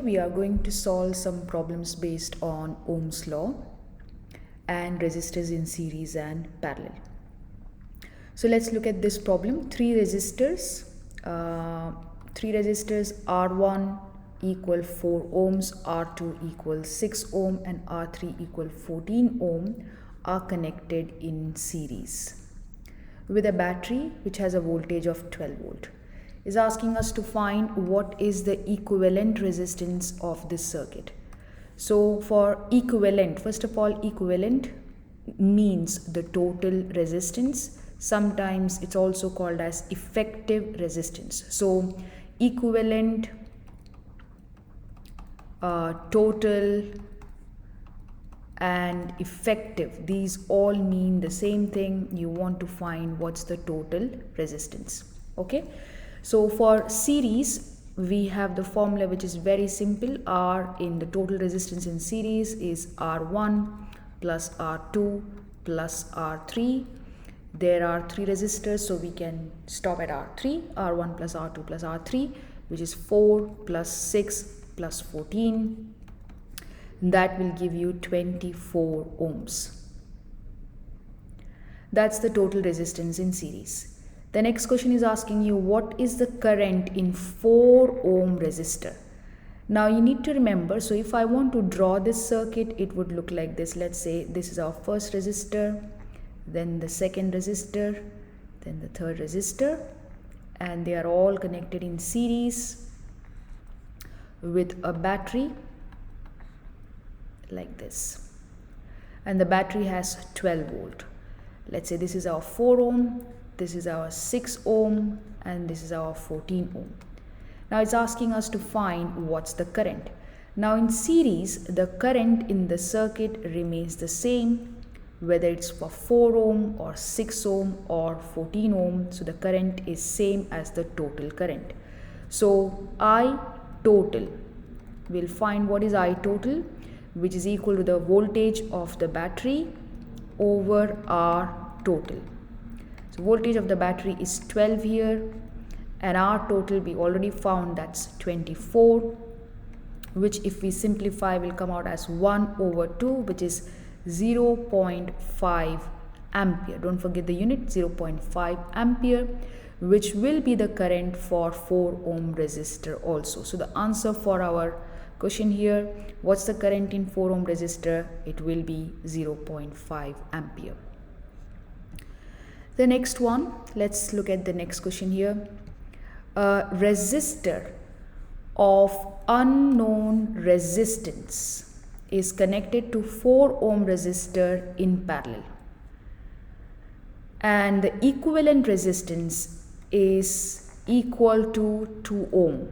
we are going to solve some problems based on Ohm's law and resistors in series and parallel. So let's look at this problem. Three resistors R1 equal 4 ohms, R2 equal 6 ohm and R3 equal 14 ohm are connected in series with a battery which has a voltage of 12 volt. Is asking us to find what is the equivalent resistance of this circuit. So for equivalent, first of all, equivalent means the total resistance. Sometimes it's also called as effective resistance. So equivalent, total and effective, these all mean the same thing. You want to find what's the total resistance. Okay, so for series we have the formula which is very simple. R in the total resistance in series is R1 plus R2 plus R3. There are three resistors, so we can stop at R3, R1 plus R2 plus R3, which is 4 plus 6 plus 14. That will give you 24 ohms. That's the total resistance in series. The next question is asking you what is the current in 4 ohm resistor. Now you need to remember, so if I want to draw this circuit, it would look like this. Let's say this is our first resistor, then the second resistor, then the third resistor, and they are all connected in series with a battery like this, and the battery has 12 volt. Let's say this is our 4 ohm, this is our 6 ohm, and this is our 14 ohm. Now it's asking us to find what's the current. Now in series, the current in the circuit remains the same whether it's for 4 ohm or 6 ohm or 14 ohm. So the current is same as the total current. So I total, we'll find what is I total, which is equal to the voltage of the battery over R total. So voltage of the battery is 12 here, and R total we already found, that's 24, which if we simplify will come out as 1 over 2, which is 0.5 ampere. Don't forget the unit, 0.5 ampere, which will be the current for 4 ohm resistor also. So the answer for our question here, what's the current in 4 ohm resistor? It will be 0.5 ampere. The next one, let's look at the next question here. A resistor of unknown resistance is connected to 4 ohm resistor in parallel, and the equivalent resistance is equal to 2 ohm.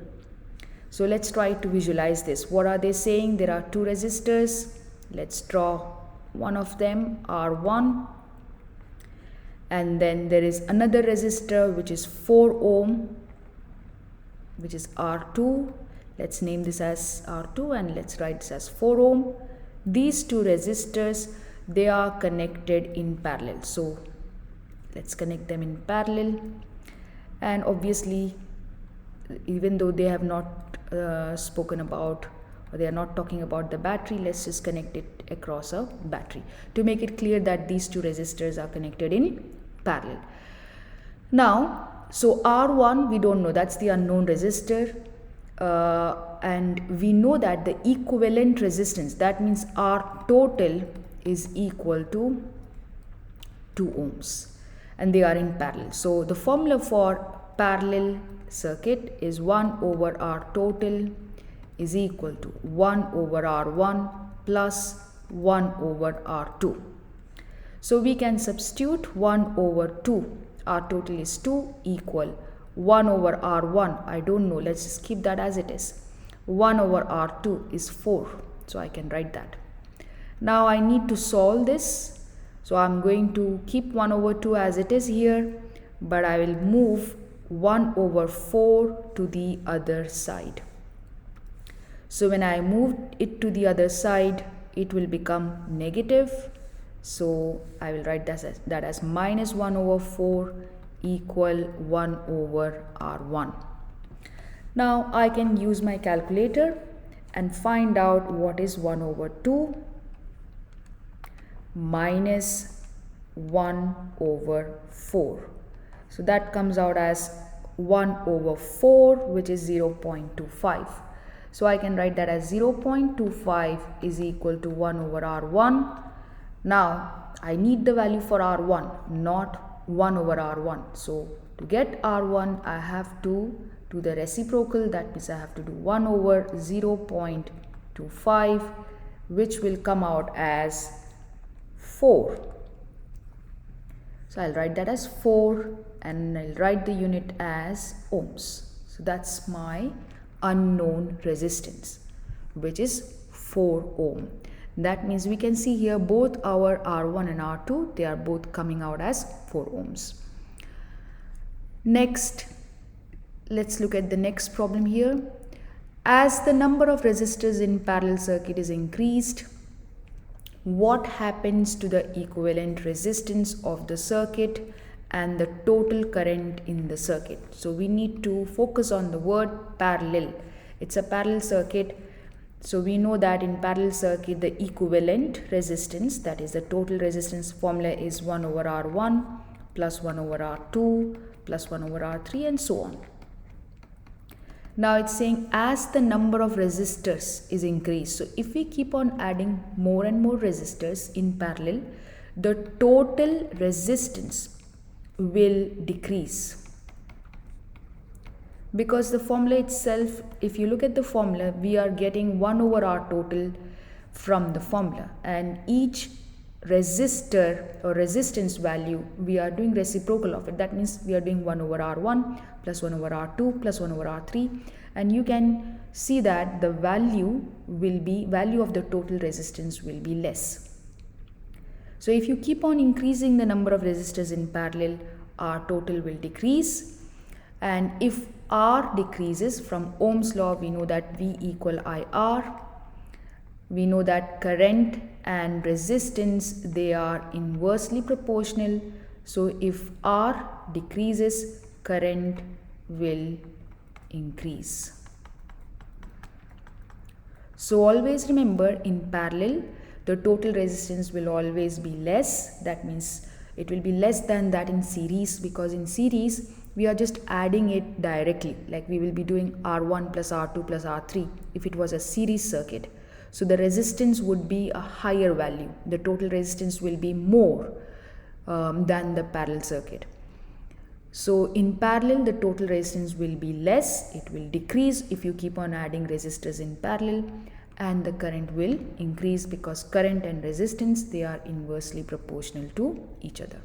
So let's try to visualize this. What are they saying? There are two resistors. Let's draw one of them, R1, and then there is another resistor which is 4 ohm, which is R2. Let's name this as R2 and let's write this as 4 ohm. These two resistors, they are connected in parallel. So let's connect them in parallel, and obviously even though they have not spoken about, or they are not talking about the battery, let's just connect it across a battery to make it clear that these two resistors are connected in parallel. Now, so R1 we don't know, that's the unknown resistor, and we know that the equivalent resistance, that means R total is equal to 2 ohms, and they are in parallel. So the formula for parallel circuit is 1 over R total is equal to 1 over R1 plus 1 over R2. So we can substitute 1 over 2, R total is 2, equal 1 over R1, I don't know, let's just keep that as it is. 1 over R2 is 4, so I can write that. Now I need to solve this, so I'm going to keep 1 over 2 as it is here, but I will move 1 over 4 to the other side. So when I move it to the other side, it will become negative. So I will write that as minus 1 over 4 equal 1 over R1. Now I can use my calculator and find out what is 1 over 2 minus 1 over 4. So that comes out as 1 over 4, which is 0.25. So I can write that as 0.25 is equal to 1 over R1. Now I need the value for R1, not 1 over R1. So to get R1, I have to do the reciprocal. That means I have to do 1 over 0.25, which will come out as 4. So I'll write that as 4 and I'll write the unit as ohms. So that's my unknown resistance, which is 4 ohm. That means we can see here both our R1 and R2, they are both coming out as 4 ohms. Next, let's look at the next problem here. As the number of resistors in parallel circuit is increased, what happens to the equivalent resistance of the circuit and the total current in the circuit? So we need to focus on the word parallel. It's a parallel circuit. So we know that in parallel circuit the equivalent resistance, that is the total resistance formula, is 1 over R1 plus 1 over R2 plus 1 over R3 and so on. Now it's saying as the number of resistors is increased. So if we keep on adding more and more resistors in parallel, the total resistance will decrease. Because the formula itself, if you look at the formula, we are getting 1 over R total from the formula, and each resistor or resistance value we are doing reciprocal of it. That means we are doing 1 over R1 plus 1 over R2 plus 1 over R3, and you can see that the value of the total resistance will be less. So if you keep on increasing the number of resistors in parallel, R total will decrease, and if R decreases, from Ohm's law we know that V equal IR. We know that current and resistance, they are inversely proportional. So if R decreases, current will increase. So always remember, in parallel the total resistance will always be less. That means it will be less than that in series, because in series we are just adding it directly, like we will be doing R1 plus R2 plus R3 if it was a series circuit. So the resistance would be a higher value. The total resistance will be more than the parallel circuit. So in parallel the total resistance will be less. It will decrease if you keep on adding resistors in parallel, and the current will increase because current and resistance, they are inversely proportional to each other.